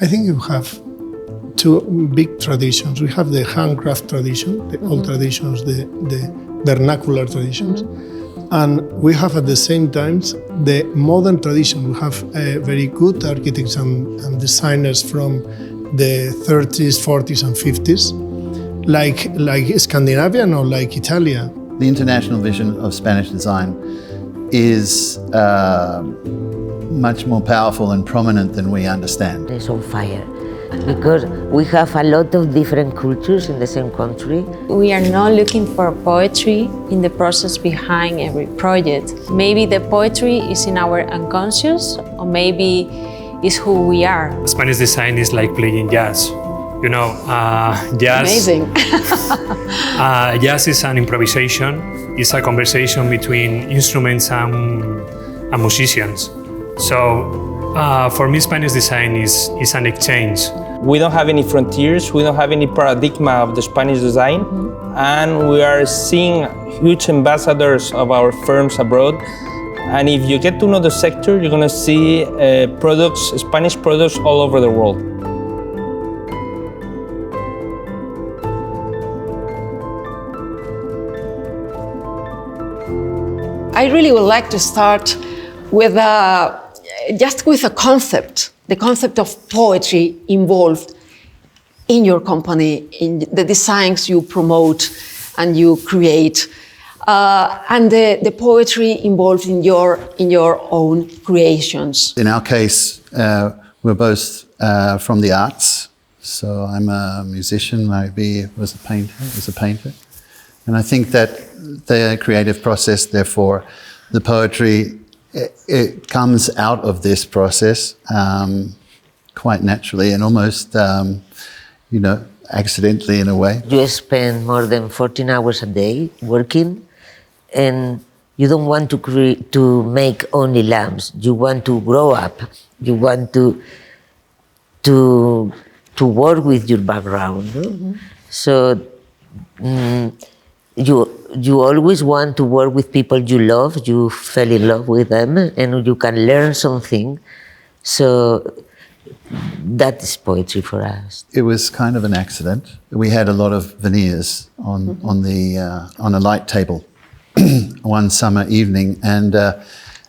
I think you have two big traditions. We have the handcraft tradition, the old traditions, the vernacular traditions, and we have at the same time the modern tradition. We have very good architects and designers from the 30s, 40s, and 50s, like Scandinavian or like Italia. The international vision of Spanish design is much more powerful and prominent than we understand. It's on fire because we have a lot of different cultures in the same country. We are not looking for poetry in the process behind every project. Maybe the poetry is in our unconscious, or maybe it's who we are. Spanish design is like playing jazz. You know, jazz. Amazing. Jazz is an improvisation. It's a conversation between instruments and musicians. So for me, Spanish design is an exchange. We don't have any frontiers. We don't have any paradigm of the Spanish design. And we are seeing huge ambassadors of our firms abroad. And if you get to know the sector, you're going to see products, Spanish products all over the world. I really would like to start with just with a concept, the concept of poetry involved in your company, in the designs you promote and you create, and the poetry involved in your own creations. In our case, we're both from the arts. So I'm a musician, maybe was a painter. And I think that the creative process, therefore, the poetry, it comes out of this process quite naturally and almost, accidentally in a way. You spend more than 14 hours a day working, and you don't want to make only lamps. You want to grow up. You want to work with your background. No? So you always want to work with people you love. You fell in love with them, and you can learn something. So that is poetry for us. It was kind of an accident. We had a lot of veneers on a light table one summer evening, and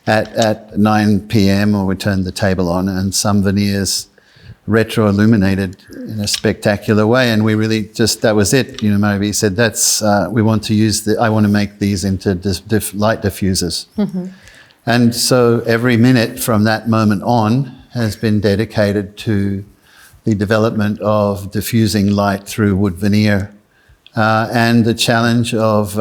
at 9 p.m. we turned the table on, and some veneers retro-illuminated in a spectacular way, and we really that was it. Mayice said, we want to I want to make these into light diffusers. And so every minute from that moment on has been dedicated to the development of diffusing light through wood veneer, and the challenge of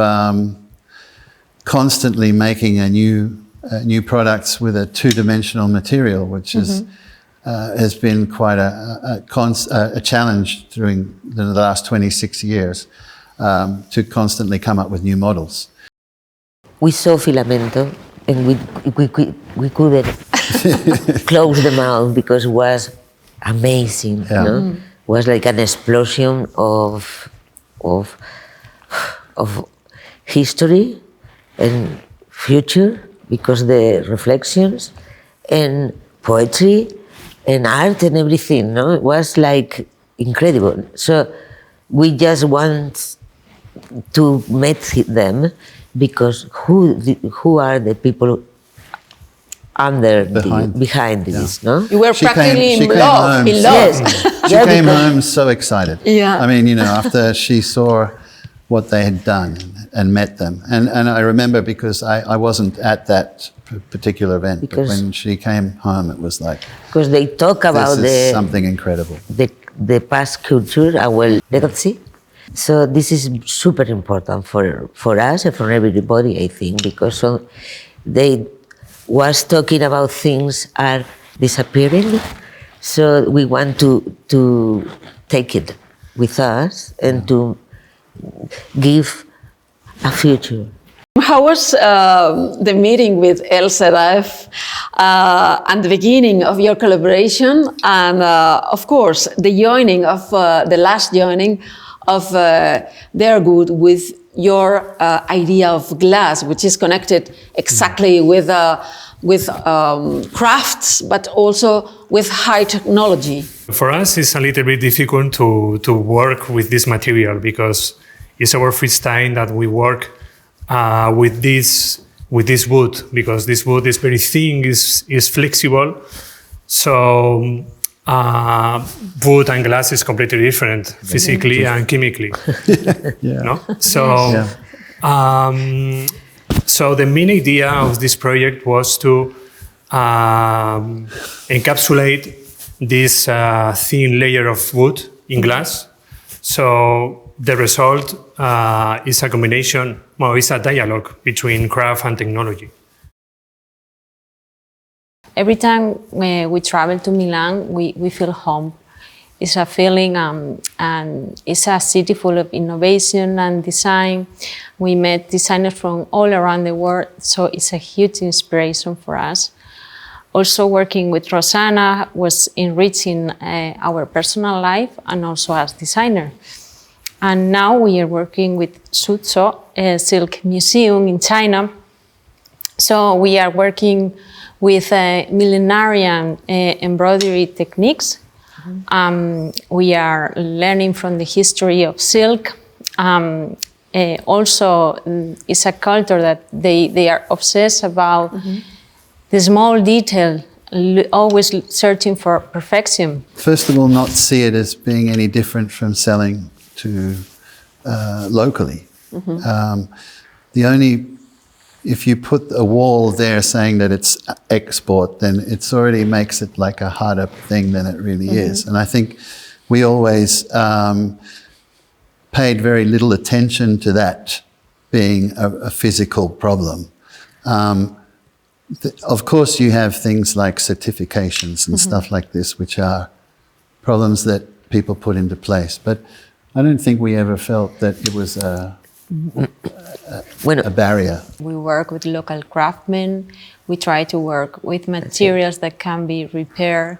constantly making new products with a two-dimensional material, which has been quite a challenge during the last 26 years to constantly come up with new models. We saw filamento, and we couldn't close the mouth because it was amazing. Yeah. No? It was like an explosion of history and future, because the reflections and poetry and art and everything, no? It was like incredible. So we just want to meet them, because who are the people behind this, no? You were practically in love. Yes. She came home so excited. Yeah. I mean, after she saw what they had done and met them. And I remember, because I wasn't at that particular event, but when she came home, it was like, because they talk about something incredible. The past culture, our legacy. So this is super important for us and for everybody, I think, because they was talking about things are disappearing. So we want to take it with us and to give a future. How was the meeting with LZF and the beginning of your collaboration, and of course the joining of the last joining of their good with your idea of glass, which is connected exactly with crafts, but also with high technology. For us, it's a little bit difficult to work with this material because it's our first time that we work with this wood, because this wood is very thin, is flexible. So wood and glass is completely different physically and chemically. Yeah. No? So, so the main idea of this project was to encapsulate this thin layer of wood in glass. So the result is a combination, well, it's a dialogue between craft and technology. Every time we travel to Milan, we feel home. It's a feeling, and it's a city full of innovation and design. We met designers from all around the world, so it's a huge inspiration for us. Also, working with Rosanna was enriching our personal life and also as designer. And now we are working with Suzhou, a silk museum in China. So we are working with millenarian embroidery techniques. We are learning from the history of silk. Also, it's a culture that they are obsessed about the small detail, always searching for perfection. First of all, not see it as being any different from selling to locally. If you put a wall there saying that it's export, then it already makes it like a harder thing than it really is. And I think we always paid very little attention to that being a physical problem. Of course, you have things like certifications and stuff like this, which are problems that people put into place. But I don't think we ever felt that it was a barrier. We work with local craftsmen. We try to work with materials that can be repaired.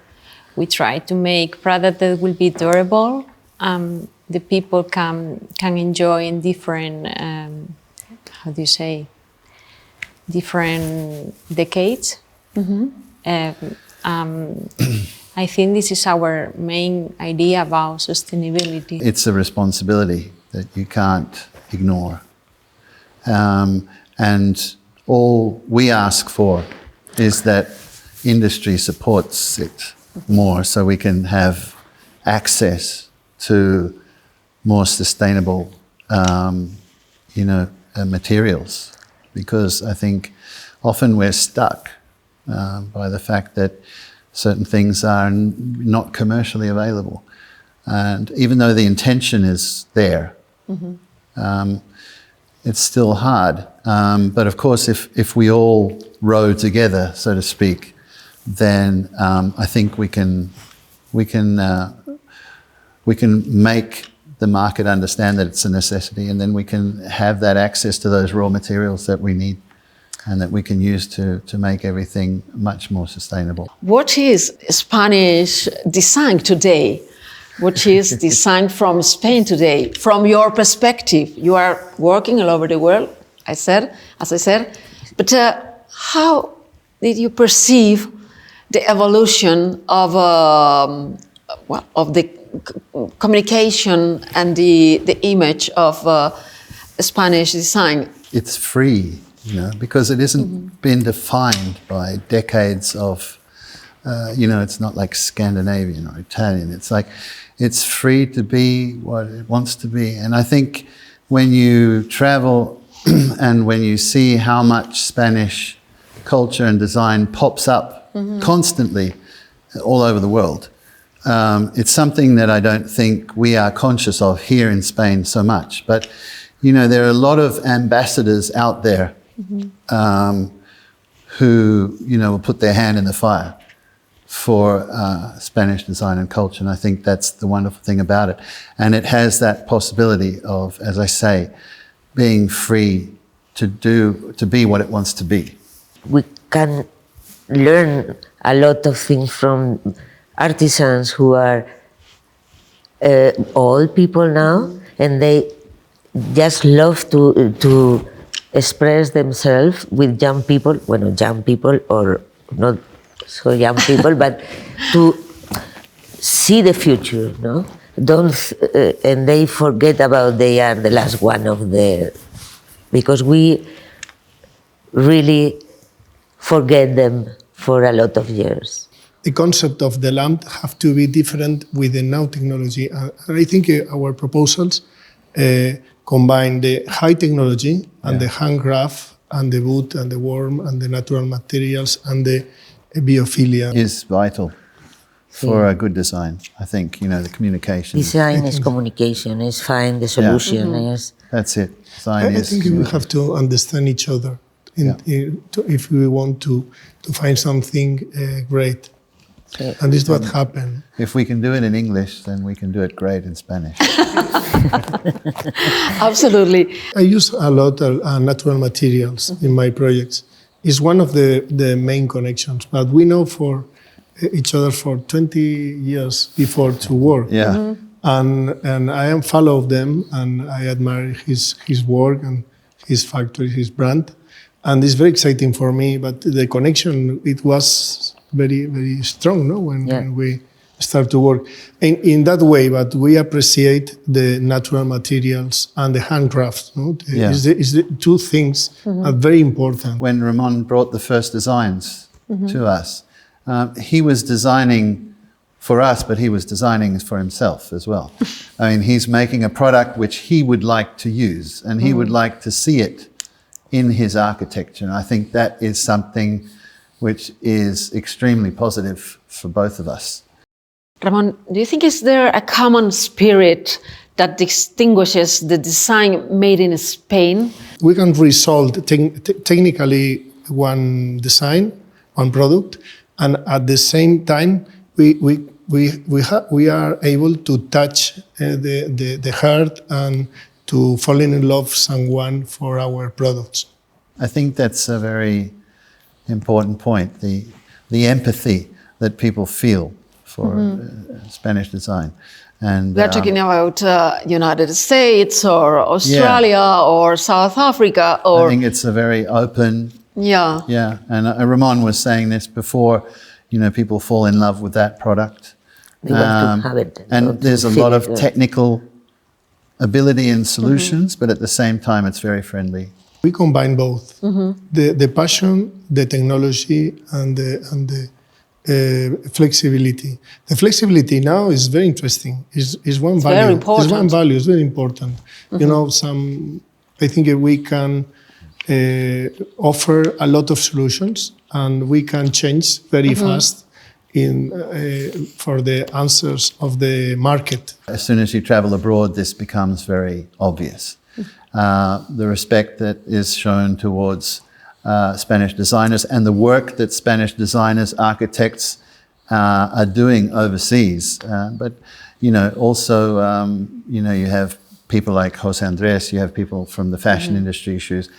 We try to make products that will be durable. The people can enjoy in different, different decades. I think this is our main idea about sustainability. It's a responsibility that you can't ignore. And all we ask for is that industry supports it more so we can have access to more sustainable, materials. Because I think often we're stuck by the fact that certain things are not commercially available. And even though the intention is there, it's still hard. But of course, if we all row together, so to speak, then I think we can make the market understand that it's a necessity, and then we can have that access to those raw materials that we need and that we can use to make everything much more sustainable. What is Spanish design today? What is design from Spain today? From your perspective, you are working all over the world, as I said, but how did you perceive the evolution of the communication and the image of Spanish design? It's free, because it isn't been defined by decades of, it's not like Scandinavian or Italian. It's like, it's free to be what it wants to be. And I think when you travel and when you see how much Spanish culture and design pops up constantly all over the world, it's something that I don't think we are conscious of here in Spain so much. But, there are a lot of ambassadors out there who, will put their hand in the fire for Spanish design and culture. And I think that's the wonderful thing about it. And it has that possibility of, as I say, being free to be what it wants to be. We can learn a lot of things from artisans who are old people now, and they just love to express themselves with young people, well, not young people or not so young people, but to see the future, no? And they forget about they are the last one of the, because we really forget them for a lot of years. The concept of the lamp have to be different with the now technology. I think our proposals combine the high technology and the handcraft and the wood and the worm and the natural materials and the biophilia. Is vital for a good design. I think, the communication. Design is communication, is find the solution. Is That's it. Design I think we have to understand each other if we want to find something great. And this is what happened. If we can do it in English, then we can do it great in Spanish. Absolutely. I use a lot of natural materials in my projects. It's one of the main connections, but we know for each other for 20 years before to work. Yeah. And I am follow of them, and I admire his work and his factory, his brand. And it's very exciting for me, but the connection, it was very, very strong, no? When we start to work in that way, but we appreciate the natural materials and the handcrafts, no? Is the two things are very important. When Ramón brought the first designs to us, he was designing for us, but he was designing for himself as well. I mean, he's making a product which he would like to use, and he would like to see it in his architecture. And I think that is something which is extremely positive for both of us. Ramón, do you think is there a common spirit that distinguishes the design made in Spain? We can resolve technically one design, one product, and at the same time we are able to touch the heart and to fall in love with someone for our products. I think that's a very important point, the empathy that people feel for Spanish design. And we're talking about United States or Australia or South Africa. Or I think it's a very open... Yeah. Yeah, and Ramón was saying this before, people fall in love with that product. they want to have it. And there's a lot of technical ability and solutions, but at the same time, it's very friendly. We combine both, the passion, the technology, and the flexibility. The flexibility now is very interesting. Is one value. Very important. It's one value. It's very important. I think we can offer a lot of solutions, and we can change very fast for the answers of the market. As soon as you travel abroad, this becomes very obvious. The respect that is shown towards Spanish designers and the work that Spanish designers, architects are doing overseas. But, also, you have people like José Andrés, you have people from the fashion industry, shoes.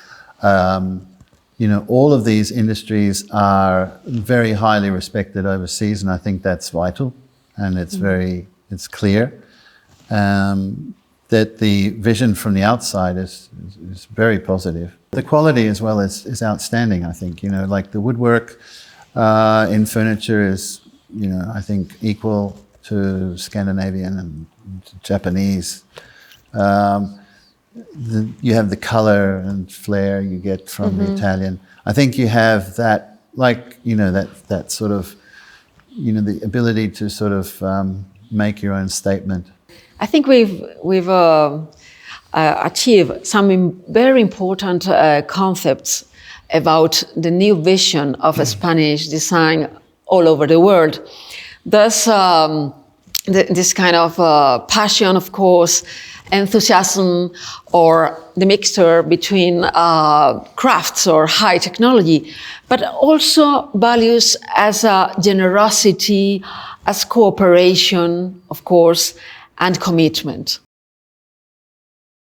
All of these industries are very highly respected overseas, and I think that's vital, and it's clear. That the vision from the outside is very positive. The quality as well is outstanding, I think. Like the woodwork in furniture is, I think equal to Scandinavian and Japanese. You have the color and flair you get from the Italian. I think you have that, that sort of, the ability to sort of make your own statement. I think we've achieved some very important concepts about the new vision of Spanish design all over the world. Thus, this kind of passion, of course, enthusiasm, or the mixture between crafts or high technology, but also values as generosity, as cooperation, of course, and commitment.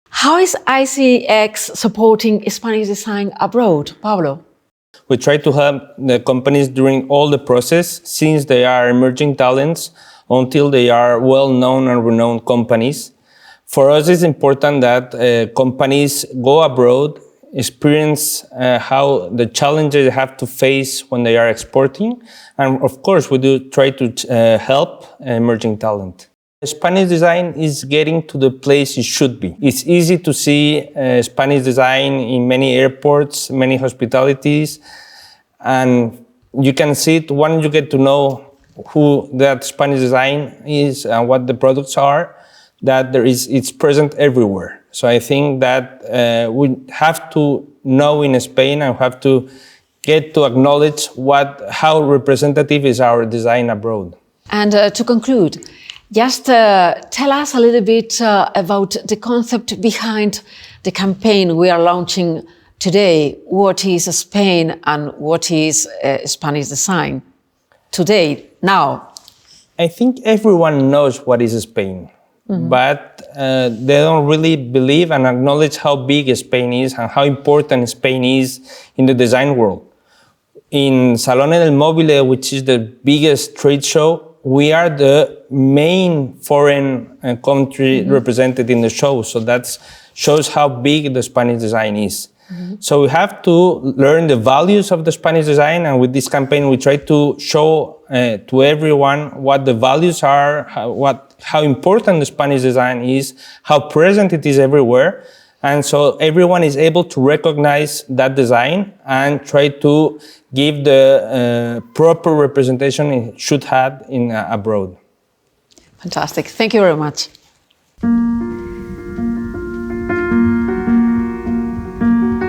How is ICEX supporting Spanish design abroad, Pablo? We try to help the companies during all the process, since they are emerging talents, until they are well-known and renowned companies. For us, it's important that companies go abroad, experience how the challenges they have to face when they are exporting. And of course, we do try to help emerging talent. Spanish design is getting to the place it should be. It's easy to see Spanish design in many airports, many hospitalities, and you can see it when you get to know who that Spanish design is and what the products are, that it's present everywhere. So I think that we have to know in Spain and have to get to acknowledge how representative is our design abroad. And to conclude, just tell us a little bit about the concept behind the campaign we are launching today. What is Spain and what is Spanish design today, now? I think everyone knows what is Spain, but they don't really believe and acknowledge how big Spain is and how important Spain is in the design world. In Salone del Mobile, which is the biggest trade show, we are the main foreign country represented in the show. So that shows how big the Spanish design is. So we have to learn the values of the Spanish design. And with this campaign, we try to show to everyone what the values are, how important the Spanish design is, how present it is everywhere. And so everyone is able to recognize that design and try to give the proper representation it should have in abroad. Fantastic. Thank you very much.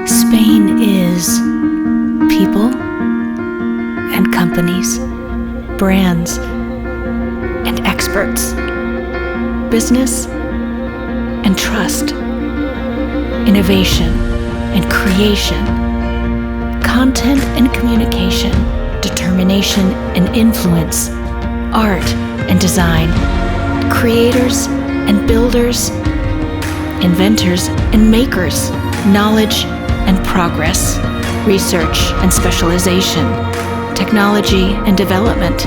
Spain is people and companies, brands and experts, business and trust, innovation and creation, content and communication, determination and influence, art and design, creators and builders, inventors and makers, knowledge and progress, research and specialization, technology and development.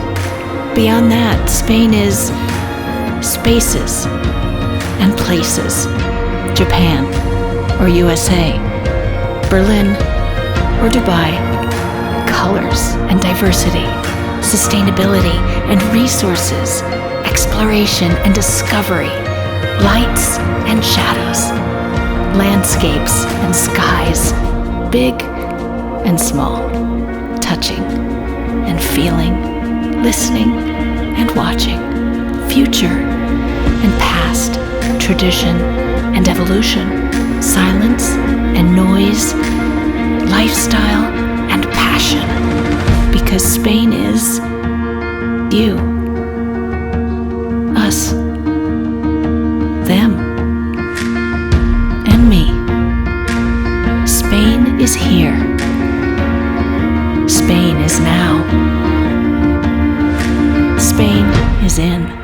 Beyond that, Spain is spaces and places, Japan or USA, Berlin or Dubai, colors and diversity, sustainability and resources, exploration and discovery, lights and shadows, landscapes and skies, big and small, touching and feeling, listening and watching, future and past, tradition and evolution, silence and noise, lifestyle and passion, because Spain is you, us, them, and me. Spain is here. Spain is now. Spain is in.